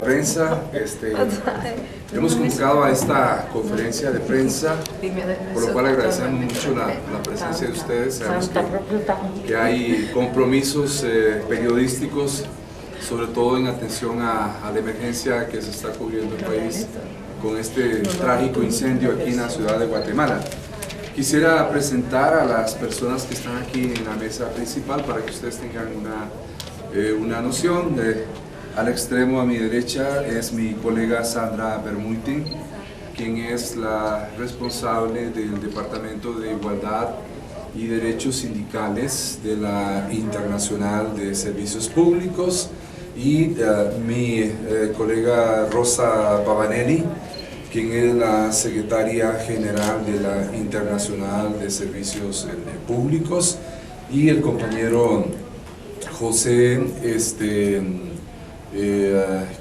Prensa, hemos convocado a esta conferencia de prensa, por lo cual agradecemos mucho la presencia de ustedes. Sabemos que hay compromisos periodísticos, sobre todo en atención a la emergencia que se está cubriendo el país con este trágico incendio aquí en la ciudad de Guatemala. Quisiera presentar a las personas que están aquí en la mesa principal para que ustedes tengan una noción. Al extremo a mi derecha es mi colega Sandra Bermuitin, quien es la responsable del Departamento de Igualdad y Derechos Sindicales de la Internacional de Servicios Públicos, y mi colega Rosa Pavanelli, quien es la secretaria general de la Internacional de Servicios Públicos, y el compañero José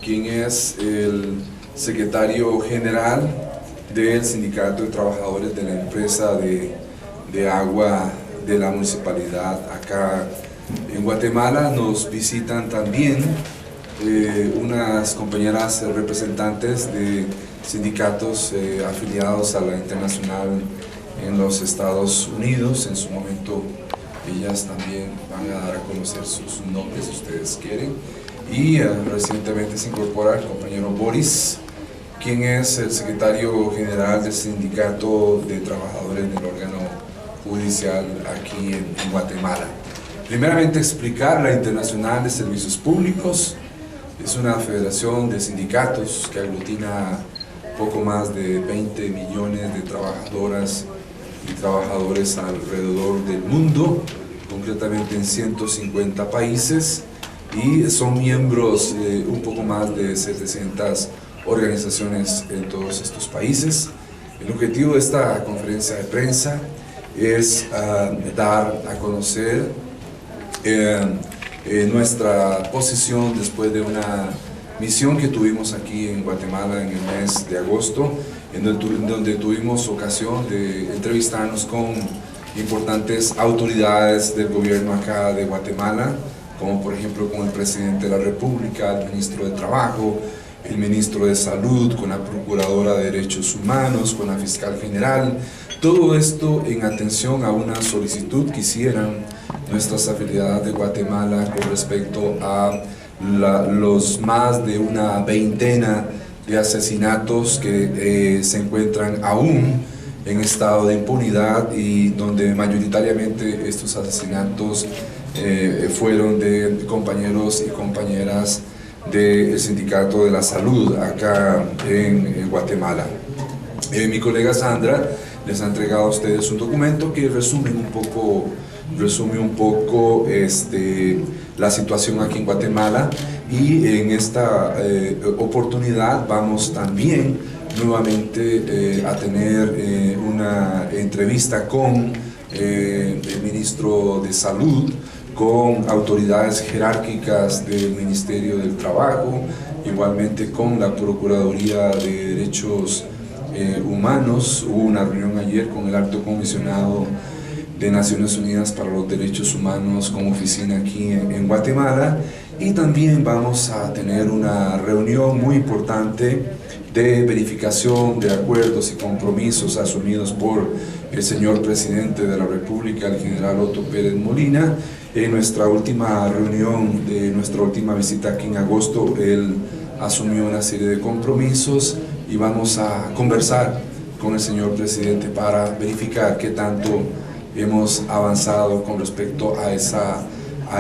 quien es el secretario general del Sindicato de Trabajadores de la Empresa de Agua de la Municipalidad acá en Guatemala. Nos visitan también unas compañeras representantes de sindicatos afiliados a la Internacional en los Estados Unidos. En su momento ellas también van a dar a conocer sus nombres si ustedes quieren. Y recientemente se incorpora el compañero Boris, quien es el secretario general del Sindicato de Trabajadores del órgano judicial aquí en Guatemala. Primeramente, explicar: la Internacional de Servicios Públicos es una federación de sindicatos que aglutina poco más de 20 millones de trabajadoras y trabajadores alrededor del mundo, concretamente en 150 países, y son miembros de un poco más de 700 organizaciones en todos estos países. El objetivo de esta conferencia de prensa es dar a conocer nuestra posición después de una misión que tuvimos aquí en Guatemala en el mes de agosto, en donde tuvimos ocasión de entrevistarnos con importantes autoridades del gobierno acá de Guatemala, como por ejemplo con el presidente de la República, el ministro de Trabajo, el ministro de Salud, con la Procuradora de Derechos Humanos, con la Fiscal General. Todo esto en atención a una solicitud que hicieran nuestras afiliadas de Guatemala con respecto a los más de una veintena de asesinatos que se encuentran aún en estado de impunidad, y donde mayoritariamente estos asesinatos fueron de compañeros y compañeras del Sindicato de la Salud acá en Guatemala. Mi colega Sandra les ha entregado a ustedes un documento que resume un poco la situación aquí en Guatemala, y en esta oportunidad vamos también nuevamente a tener una entrevista con el ministro de Salud, con autoridades jerárquicas del Ministerio del Trabajo, igualmente con la Procuraduría de Derechos Humanos. Hubo una reunión ayer con el Alto Comisionado de Naciones Unidas para los Derechos Humanos con oficina aquí en Guatemala, y también vamos a tener una reunión muy importante de verificación de acuerdos y compromisos asumidos por el señor presidente de la República, el general Otto Pérez Molina. En nuestra última reunión de nuestra última visita aquí en agosto, él asumió una serie de compromisos, y vamos a conversar con el señor presidente para verificar qué tanto hemos avanzado con respecto a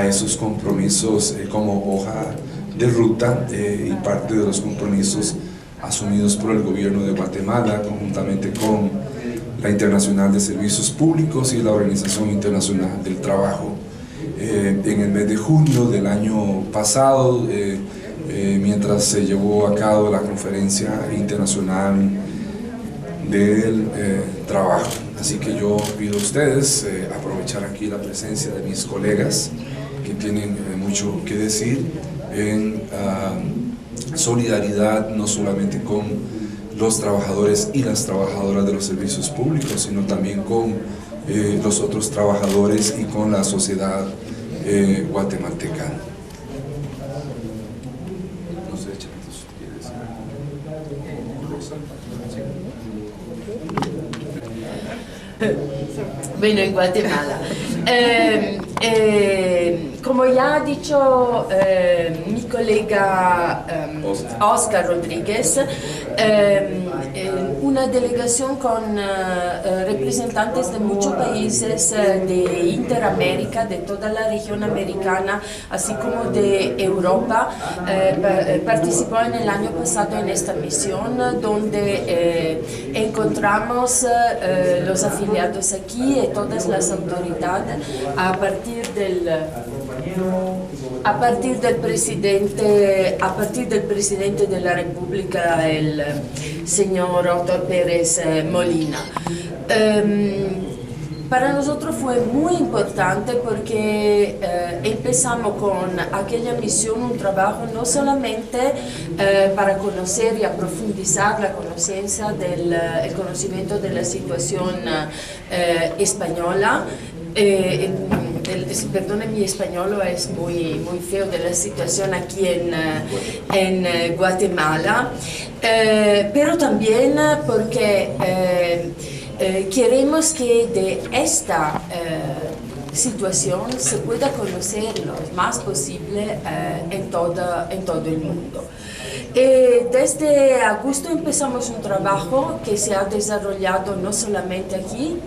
esos compromisos como hoja de ruta y parte de los compromisos asumidos por el gobierno de Guatemala conjuntamente con la Internacional de Servicios Públicos y la Organización Internacional del Trabajo. En el mes de junio del año pasado, mientras se llevó a cabo la Conferencia Internacional del Trabajo. Así que yo pido a ustedes aprovechar aquí la presencia de mis colegas que tienen mucho que decir en solidaridad no solamente con los trabajadores y las trabajadoras de los servicios públicos, sino también con los otros trabajadores y con la sociedad guatemalteca. No sé, chavitos. cosa. Sí. Bueno, en Guatemala. Como ya ha dicho mi colega Oscar Rodríguez, una delegación con representantes de muchos países de Interamérica, de toda la región americana, así como de Europa, participó en el año pasado en esta misión, donde encontramos los afiliados aquí y todas las autoridades a partir del presidente de la República, el señor Otto Pérez Molina. Para nosotros fue muy importante porque empezamos con aquella misión un trabajo no solamente para conocer y profundizar la conciencia el conocimiento de la situación española. Perdone, mi español es muy feo, de la situación aquí en Guatemala, pero también porque queremos que de esta situación se pueda conocer lo más posible en todo el mundo. Desde agosto empezamos un trabajo que se ha desarrollado no solamente aquí,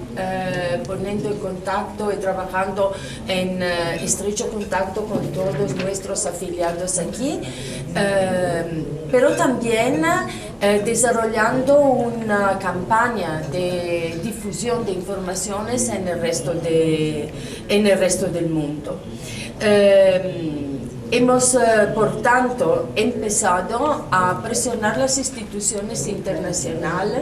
poniendo en contacto y trabajando en estrecho contacto con todos nuestros afiliados aquí, pero también desarrollando una campaña de difusión de informaciones en el resto del mundo. Hemos, por tanto, empezado a presionar las instituciones internacionales,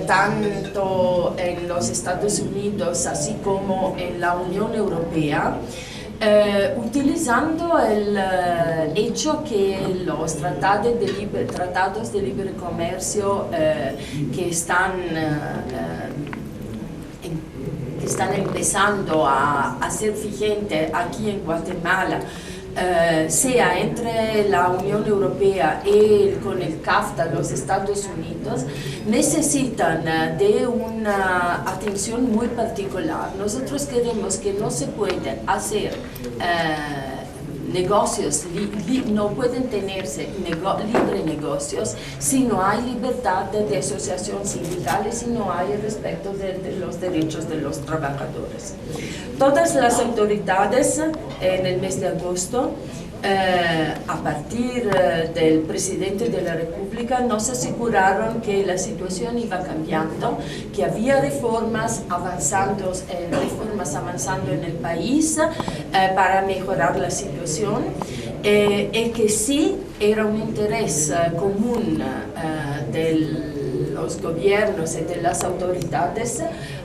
tanto en los Estados Unidos así como en la Unión Europea, utilizando el hecho que los tratados de libre comercio que están empezando a ser vigentes aquí en Guatemala, sea entre la Unión Europea y con el CAFTA, los Estados Unidos, necesitan de una atención muy particular. Nosotros queremos que no se puede hacer negocios, no pueden tenerse libre negocios si no hay libertad de asociación sindical y si no hay respeto de los derechos de los trabajadores. Todas las autoridades en el mes de agosto, a partir del presidente de la República, nos aseguraron que la situación iba cambiando, que había reformas avanzando en el país para mejorar la situación, y que sí era un interés común de los gobiernos y de las autoridades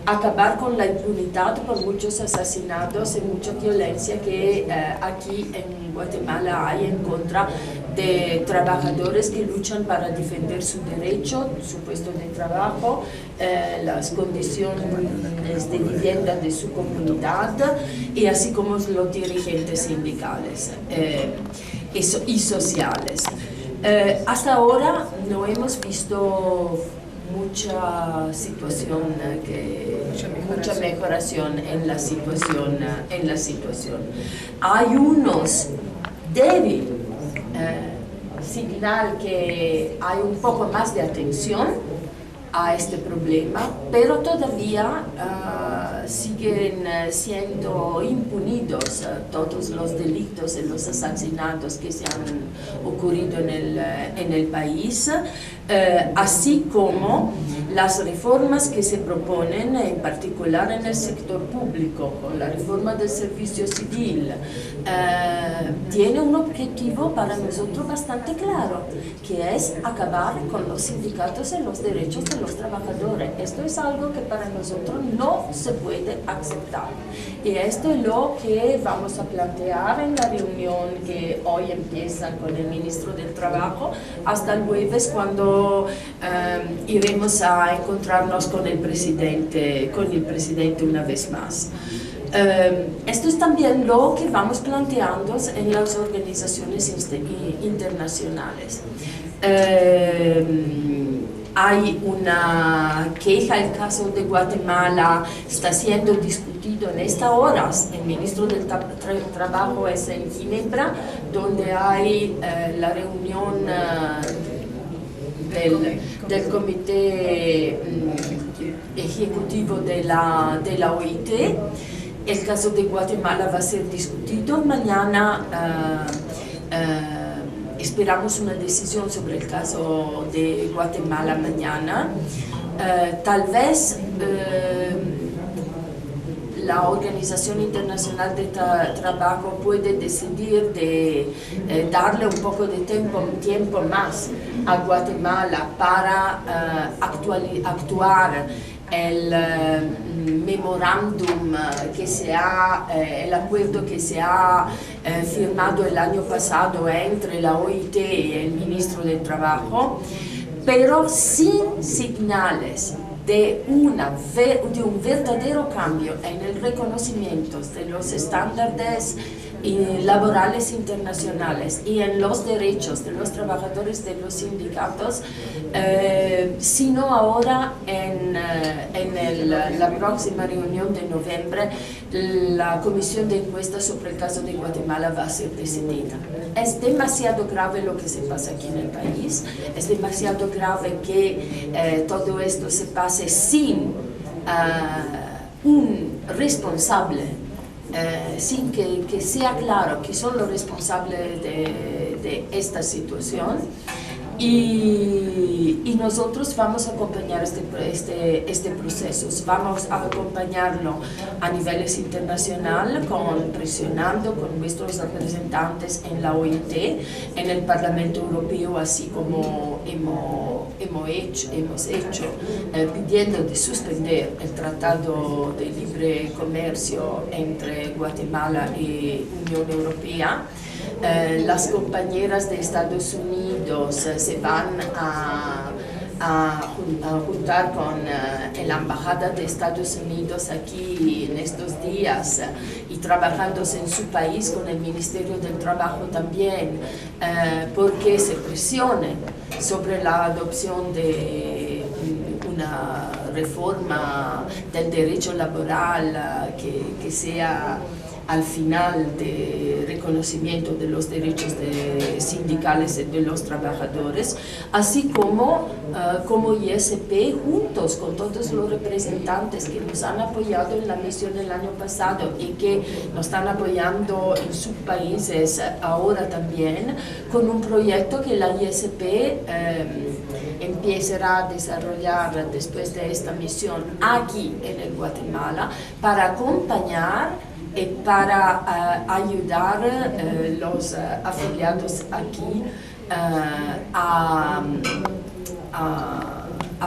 acabar con la impunidad por muchos asesinatos y mucha violencia que aquí en Guatemala hay en contra de trabajadores que luchan para defender su derecho, su puesto de trabajo, las condiciones de vivienda de su comunidad y así como los dirigentes sindicales y sociales. Hasta ahora no hemos visto mucha mejoración en la situación. Hay unos débiles señal que hay un poco más de atención a este problema, pero todavía siguen siendo impunidos todos los delitos y los asesinatos que se han ocurrido en el país, así como las reformas que se proponen, en particular en el sector público, con la reforma del servicio civil, tiene un objetivo para nosotros bastante claro, que es acabar con los sindicatos y los derechos de los trabajadores. Esto es algo que para nosotros no se puede aceptar. Y esto es lo que vamos a plantear en la reunión que hoy empieza con el ministro del Trabajo hasta el jueves, cuando iremos a encontrarnos con el presidente una vez más. Esto es también lo que vamos planteando en las organizaciones internacionales. hay una queja, el caso de Guatemala está siendo discutido en estas horas. El ministro del Trabajo es en Ginebra, donde hay la reunión del comité ejecutivo de la OIT. El caso de Guatemala va a ser discutido. Mañana esperamos una decisión sobre el caso de Guatemala mañana. Tal vez la Organización Internacional de Trabajo puede decidir de darle un poco de tiempo más a Guatemala para actuar el memorándum el acuerdo que se ha firmado el año pasado entre la OIT y el ministro del Trabajo, pero sin señales de un verdadero cambio en el reconocimiento de los estándares laborales internacionales y en los derechos de los trabajadores de los sindicatos, sino ahora en la próxima reunión de noviembre la comisión de encuesta sobre el caso de Guatemala va a ser decidida. Es demasiado grave lo que se pasa aquí en el país, es demasiado grave que todo esto se pase sin un responsable, sin que sea claro que son los responsables de esta situación. Y nosotros vamos a acompañar este proceso, vamos a acompañarlo a niveles internacionales, presionando con nuestros representantes en la OIT, en el Parlamento Europeo, así como hemos hecho pidiendo de suspender el Tratado de Libre Comercio entre Guatemala y Unión Europea. Las compañeras de Estados Unidos se van a juntar con la Embajada de Estados Unidos aquí en estos días y trabajando en su país con el Ministerio del Trabajo también, porque se presione sobre la adopción de una reforma del derecho laboral que sea al final de reconocimiento de los derechos sindicales de los trabajadores, así como ISP, juntos con todos los representantes que nos han apoyado en la misión el año pasado y que nos están apoyando en sus países ahora también, con un proyecto que la ISP empezará a desarrollar después de esta misión aquí en el Guatemala para acompañar y para ayudar los afiliados aquí a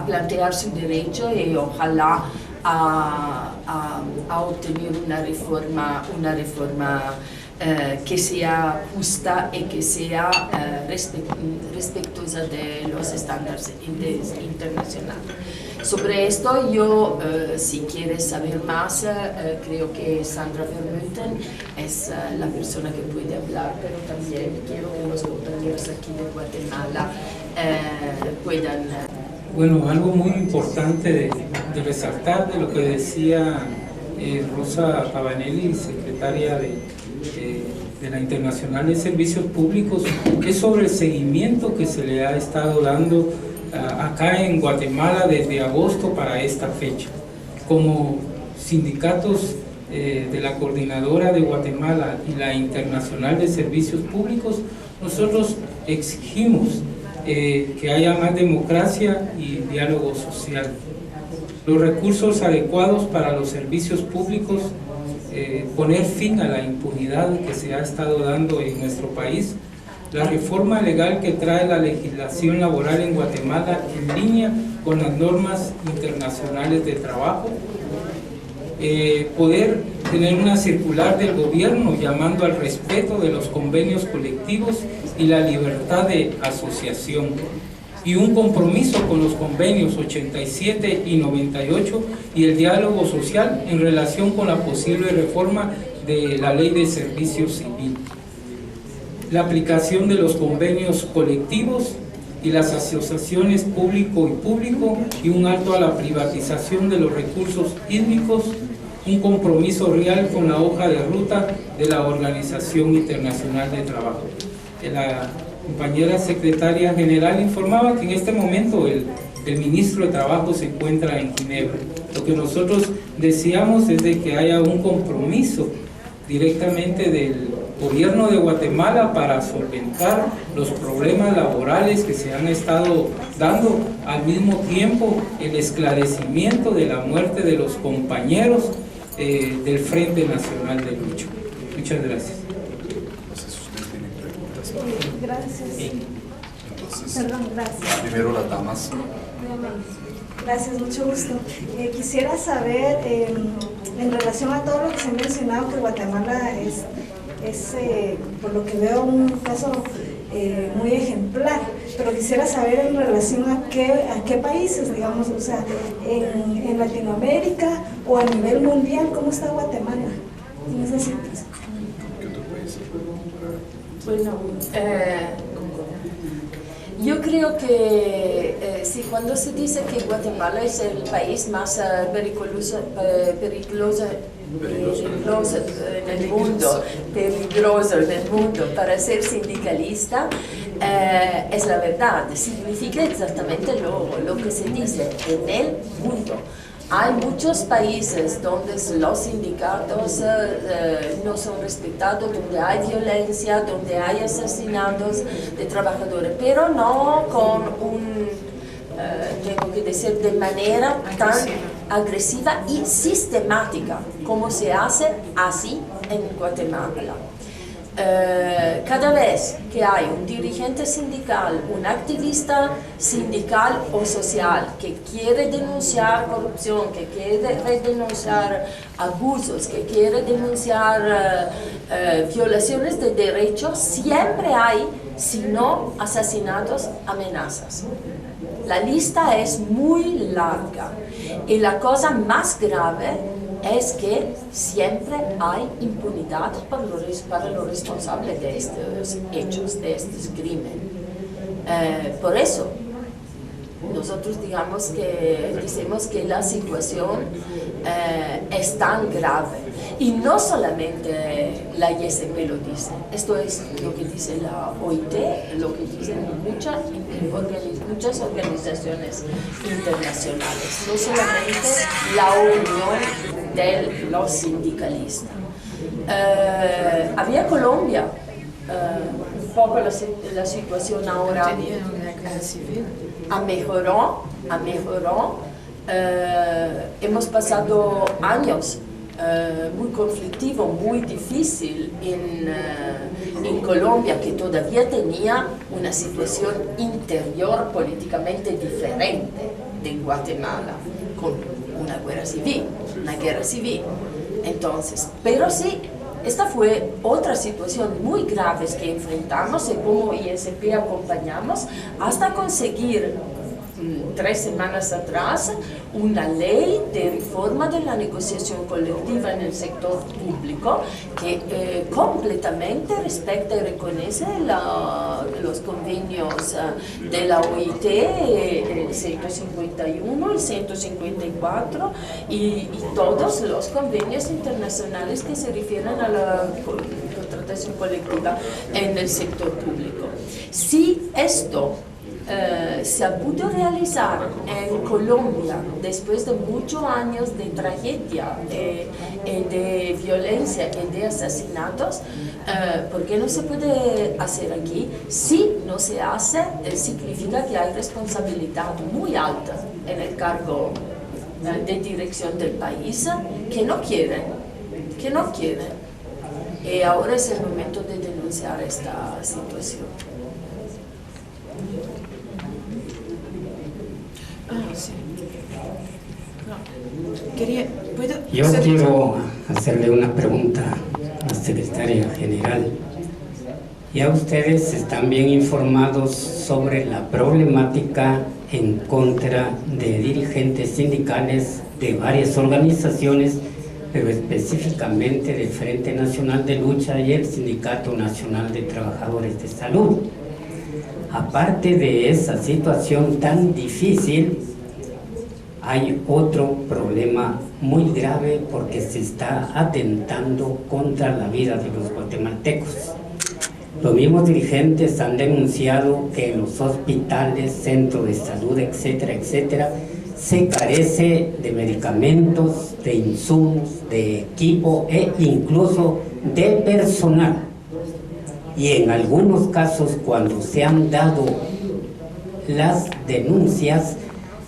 plantear su derecho y ojalá a obtener una reforma que sea justa y que sea respetuosa de los estándares internacionales. Sobre esto, yo, si quieres saber más, creo que Sandra Vermeulen es la persona que puede hablar, pero también quiero que los compañeros aquí de Guatemala puedan... Bueno, algo muy importante de resaltar de lo que decía Rosa Pavanelli, secretaria de la Internacional de Servicios Públicos, es sobre el seguimiento que se le ha estado dando acá en Guatemala desde agosto para esta fecha. Como sindicatos de la Coordinadora de Guatemala y la Internacional de Servicios Públicos, nosotros exigimos que haya más democracia y diálogo social, los recursos adecuados para los servicios públicos, poner fin a la impunidad que se ha estado dando en nuestro país, la reforma legal que trae la legislación laboral en Guatemala en línea con las normas internacionales de trabajo, poder tener una circular del gobierno llamando al respeto de los convenios colectivos y la libertad de asociación, y un compromiso con los convenios 87 y 98 y el diálogo social en relación con la posible reforma de la Ley de Servicio Civil. La aplicación de los convenios colectivos y las asociaciones público y público, y un alto a la privatización de los recursos hídricos, un compromiso real con la hoja de ruta de la Organización Internacional de Trabajo. La compañera secretaria general informaba que en este momento el ministro de Trabajo se encuentra en Ginebra. Lo que nosotros deseamos es de que haya un compromiso directamente del gobierno de Guatemala para solventar los problemas laborales que se han estado dando, al mismo tiempo el esclarecimiento de la muerte de los compañeros del Frente Nacional de Lucha. Muchas gracias. No sé si ustedes tienen preguntas. Gracias. Entonces, Perdón, gracias. primero las damas. Gracias, mucho gusto. Quisiera saber, en relación a todo lo que se ha mencionado, que Guatemala es por lo que veo, un caso muy ejemplar, pero quisiera saber en relación a qué países, digamos, o sea, en Latinoamérica o a nivel mundial, ¿cómo está Guatemala en esa situación? ¿Qué otro país? Bueno, yo creo que sí, cuando se dice que Guatemala es el país más peligroso en el mundo para ser sindicalista, es la verdad, significa exactamente lo que se dice en el mundo. Hay muchos países donde los sindicatos no son respetados, donde hay violencia, donde hay asesinatos de trabajadores, pero no con tengo que decir, de manera tan agresiva y sistemática como se hace así en Guatemala. Cada vez que hay un dirigente sindical, un activista sindical o social que quiere denunciar corrupción, que quiere denunciar abusos, que quiere denunciar violaciones de derechos, siempre hay, si no asesinatos, amenazas. La lista es muy larga y la cosa más grave es que siempre hay impunidad para los responsables de estos hechos, de estos crímenes. Por eso, nosotros decimos que la situación es tan grave. Y no solamente la ISP lo dice, esto es lo que dice la OIT, lo que dicen muchas organizaciones internacionales, no solamente la Unión de los Sindicalistas. Había Colombia, un poco la situación ahora mejoró. Hemos pasado años muy conflictivo, muy difícil en Colombia, que todavía tenía una situación interior políticamente diferente de Guatemala, con una guerra civil. Entonces, pero sí, esta fue otra situación muy grave que enfrentamos y como ISP acompañamos hasta conseguir 3 semanas atrás una ley de reforma de la negociación colectiva en el sector público que completamente respeta y reconoce los convenios de la OIT, el 151, el 154 y todos los convenios internacionales que se refieren a la contratación colectiva en el sector público. Si esto se pudo realizar en Colombia después de muchos años de tragedia, de violencia y de asesinatos, ¿por qué no se puede hacer aquí? Si no se hace, significa que hay responsabilidad muy alta en el cargo de dirección del país que no quieren. Y ahora es el momento de denunciar esta situación. Sí. No. Yo quiero hacerle una pregunta a la secretaria general. Ya ustedes están bien informados sobre la problemática en contra de dirigentes sindicales de varias organizaciones, pero específicamente del Frente Nacional de Lucha y el Sindicato Nacional de Trabajadores de Salud. aparte de esa situación tan difícil, hay otro problema muy grave porque se está atentando contra la vida de los guatemaltecos. Los mismos dirigentes han denunciado que en los hospitales, centros de salud, etcétera, etcétera, se carece de medicamentos, de insumos, de equipo e incluso de personal. Y en algunos casos, cuando se han dado las denuncias,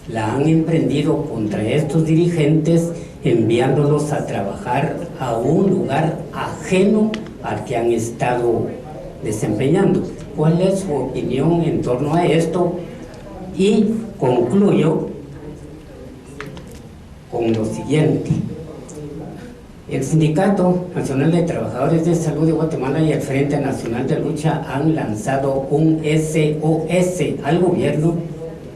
la han emprendido contra estos dirigentes, enviándolos a trabajar a un lugar ajeno al que han estado desempeñando. ¿Cuál es su opinión en torno a esto? Y concluyo con lo siguiente. El Sindicato Nacional de Trabajadores de Salud de Guatemala y el Frente Nacional de Lucha han lanzado un SOS al gobierno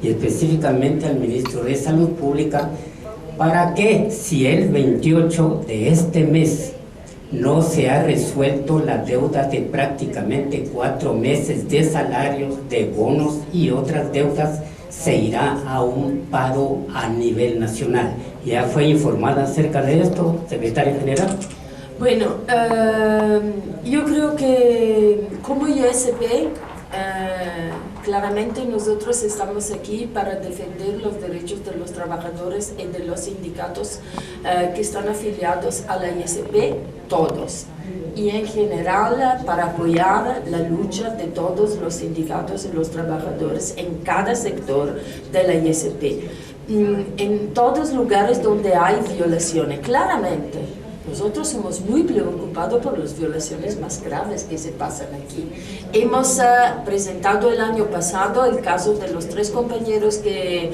y específicamente al ministro de Salud Pública para que, si el 28 de este mes no se ha resuelto la deuda de prácticamente 4 meses de salarios, de bonos y otras deudas, se irá a un paro a nivel nacional. ¿Ya fue informada acerca de esto, secretaria general? Bueno, yo creo que como ISP, claramente nosotros estamos aquí para defender los derechos de los trabajadores y de los sindicatos que están afiliados a la ISP, todos. Y en general para apoyar la lucha de todos los sindicatos y los trabajadores en cada sector de la ISP. En todos lugares donde hay violaciones, claramente. Nosotros somos muy preocupados por las violaciones más graves que se pasan aquí. Hemos presentado el año pasado el caso de los 3 compañeros que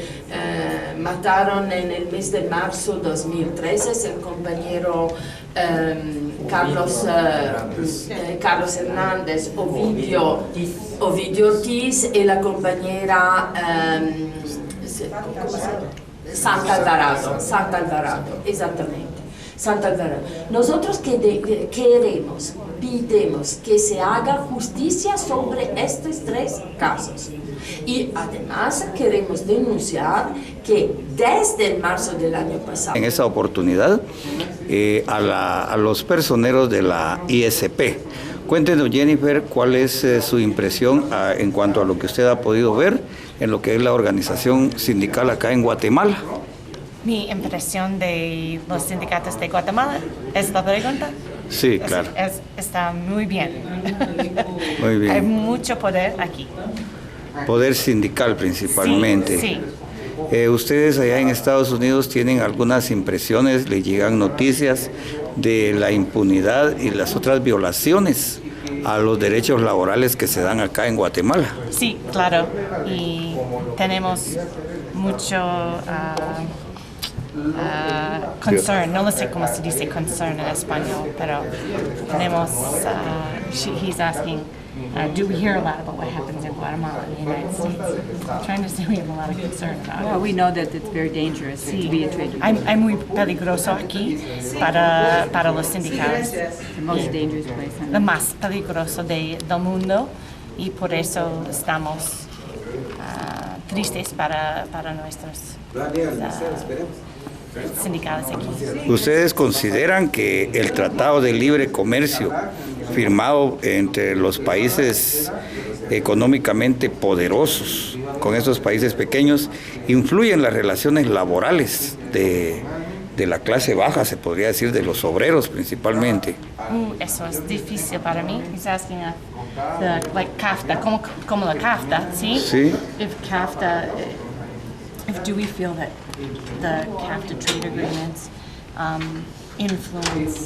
mataron en el mes de marzo 2013, es el compañero Carlos Hernández, Ovidio Ortiz y la compañera Santa Alvarado, exactamente. Santa Alvarado. Nosotros pidemos que se haga justicia sobre estos 3 casos. Y además queremos denunciar que desde el marzo del año pasado... En esa oportunidad a los personeros de la ISP. Cuéntenos, Jennifer, cuál es su impresión en cuanto a lo que usted ha podido ver en lo que es la organización sindical acá en Guatemala. Mi impresión de los sindicatos de Guatemala, ¿es la pregunta? Sí, claro. Está muy bien. Muy bien. Hay mucho poder aquí. Poder sindical principalmente. Sí. Ustedes allá en Estados Unidos tienen algunas impresiones, les llegan noticias de la impunidad y las otras violaciones a los derechos laborales que se dan acá en Guatemala. Sí, claro. Y tenemos mucho... concern, no sé cómo se dice concern en español, pero tenemos, he's asking, do we hear a lot about what happens in Guatemala and the United States? I'm trying to say we have a lot of concern about it. Well, we know that it's very dangerous to be a trade union. Hay muy peligroso aquí para los sindicatos. The most dangerous place. Lo más peligroso del mundo, y por eso estamos tristes para nuestros sindicales aquí. ¿Ustedes consideran que el Tratado de Libre Comercio firmado entre los países económicamente poderosos con esos países pequeños influye en las relaciones laborales de la clase baja, se podría decir, de los obreros principalmente? Eso es difícil para mí. He's asking like CAFTA, como la CAFTA, ¿sí? Sí. Do we feel that the CAFTA trade agreements influence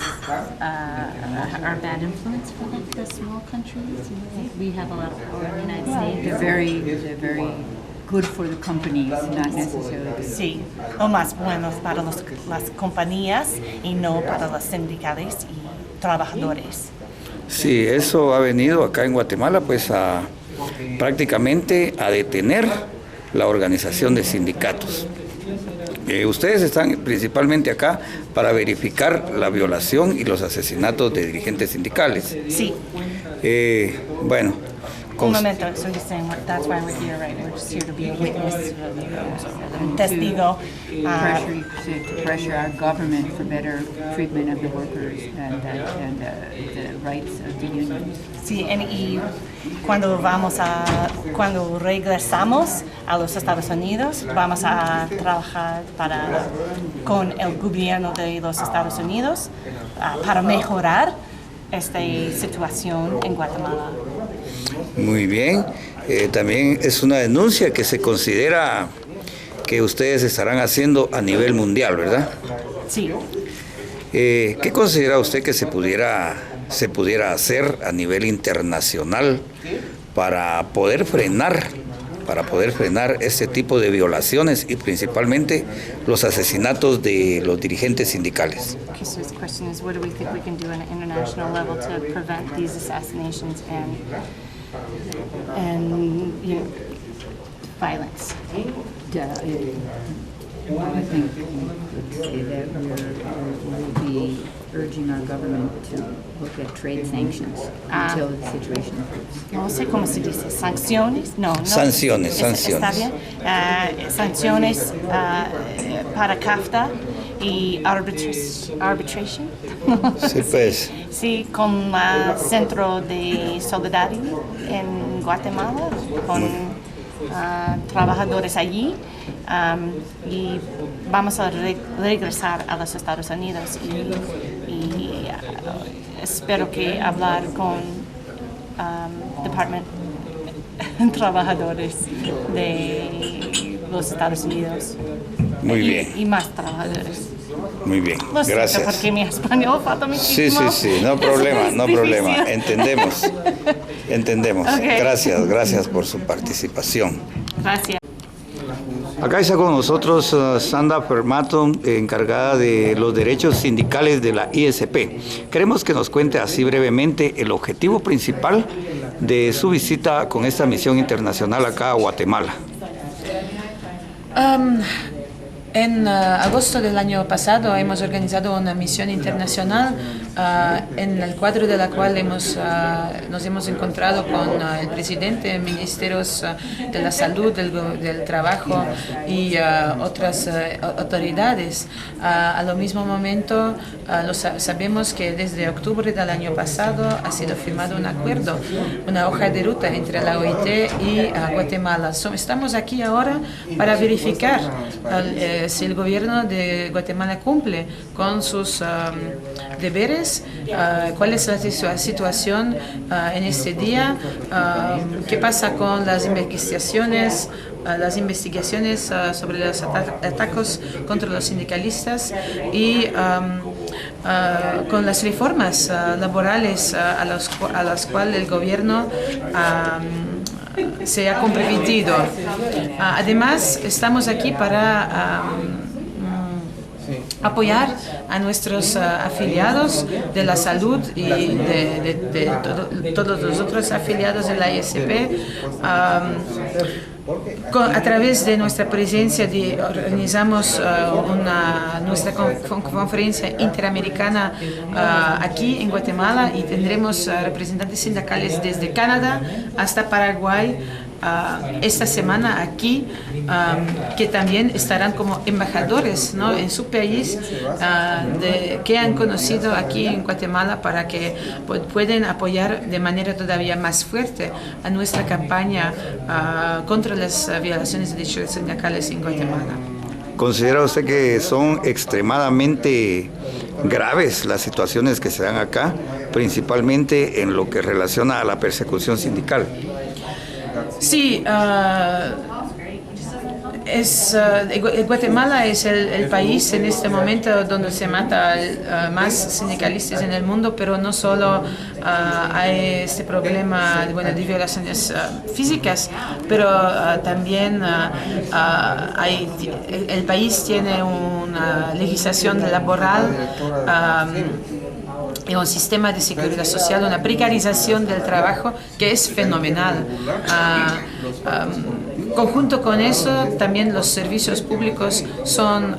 are bad influence for like the small countries? We have a lot of power in the United States. They're very good for the companies, not necessarily good. Sí, o más buenos para las compañías y no para los sindicales y trabajadores. Sí, eso ha venido acá en Guatemala pues prácticamente a detener la organización de sindicatos. Ustedes están principalmente acá para verificar la violación y los asesinatos de dirigentes sindicales. Sí. Bueno, Un momento, so you're saying that's why we're here, right? We're just here to be a witness, un testigo. To pressure our government for better treatment of the workers and the rights of the unions. Sí, y cuando regresamos a los Estados Unidos, vamos a trabajar con el gobierno de los Estados Unidos para mejorar esta situación en Guatemala. Muy bien. También es una denuncia que se considera que ustedes estarán haciendo a nivel mundial, ¿verdad? Sí. ¿Qué considera usted que se pudiera hacer a nivel internacional para poder frenar este tipo de violaciones y principalmente los asesinatos de los dirigentes sindicales? Okay, so his question is, what do we think we can do on an international level to prevent these assassinations and violence? Well, I think we could say that we'll be urging our government to look at trade sanctions until the situation improves. No sé cómo se dice, sanciones, no. Sanciones. Está bien. Sanciones para CAFTA y arbitration. Sí, pues. Sí, con el Centro de Solidaridad en Guatemala, con trabajadores allí. Y vamos a regresar a los Estados Unidos y espero que hablar con Departamento trabajadores de los Estados Unidos. Muy bien. Y más trabajadores. Muy bien, Lo siento, gracias. porque mi español falta muchísimo. Sí, no problema, no problema. Entendemos. Okay. Gracias por su participación. Gracias. Acá está con nosotros Sandra Fermato, encargada de los derechos sindicales de la ISP. Queremos que nos cuente así brevemente el objetivo principal de su visita con esta misión internacional acá a Guatemala. En agosto del año pasado hemos organizado una misión internacional en el cuadro de la cual nos hemos encontrado con el presidente, ministros de la salud, del trabajo y otras autoridades. A lo mismo momento sabemos que desde octubre del año pasado ha sido firmado un acuerdo, una hoja de ruta entre la OIT y Guatemala. Estamos aquí ahora para verificar si el gobierno de Guatemala cumple con sus deberes, cuál es la situación en este día, qué pasa con las investigaciones sobre los ataques contra los sindicalistas y con las reformas laborales a las cuales el gobierno se ha comprometido. Además, estamos aquí para apoyar a nuestros afiliados de la salud y de todos los otros afiliados de la ISP. A través de nuestra presencia organizamos nuestra conferencia interamericana aquí en Guatemala y tendremos representantes sindicales desde Canadá hasta Paraguay esta semana aquí, que también estarán como embajadores, ¿no?, en su país, que han conocido aquí en Guatemala para que puedan apoyar de manera todavía más fuerte a nuestra campaña contra las violaciones de derechos sindicales en Guatemala. ¿Considera usted que son extremadamente graves las situaciones que se dan acá, principalmente en lo que relaciona a la persecución sindical? Sí, Guatemala es el país en este momento donde se mata más sindicalistas en el mundo, pero no solo hay este problema de violaciones físicas, pero también el país tiene una legislación laboral y un sistema de seguridad social, una precarización del trabajo que es fenomenal. conjunto con eso, también los servicios públicos son,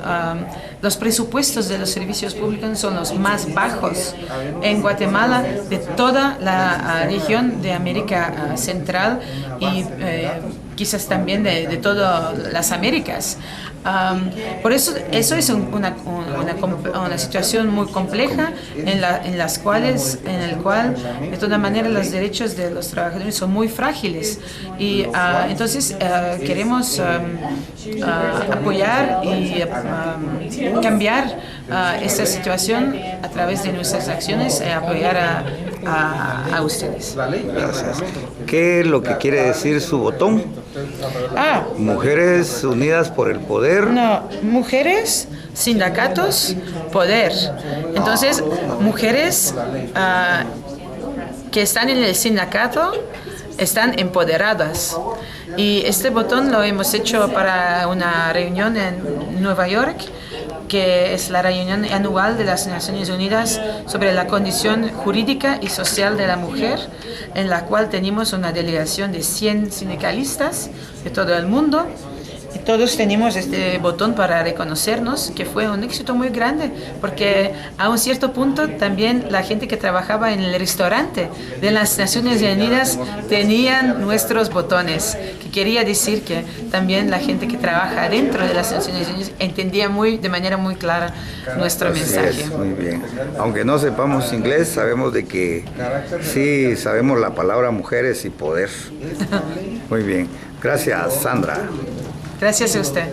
los presupuestos de los servicios públicos son los más bajos en Guatemala de toda la región de América Central y quizás también de todas las Américas. Por eso es una situación muy compleja en el cual de todas maneras los derechos de los trabajadores son muy frágiles y entonces queremos apoyar y cambiar esta situación a través de nuestras acciones y apoyar a ustedes. Gracias. ¿Qué es lo que quiere decir su botón? Mujeres Unidas por el Poder. No, mujeres, sindicatos, poder. Entonces, mujeres que están en el sindicato están empoderadas. Y este botón lo hemos hecho para una reunión en Nueva York, que es la reunión anual de las Naciones Unidas sobre la condición jurídica y social de la mujer, en la cual tenemos una delegación de 100 sindicalistas de todo el mundo. Y todos tenemos este botón para reconocernos, que fue un éxito muy grande, porque a un cierto punto también la gente que trabajaba en el restaurante de las Naciones Unidas tenían nuestros botones, que quería decir que también la gente que trabaja dentro de las Naciones Unidas entendía de manera muy clara nuestro mensaje. Muy bien. Aunque no sepamos inglés, sabemos de que sí sabemos la palabra mujeres y poder. Muy bien. Gracias, Sandra. Gracias a usted.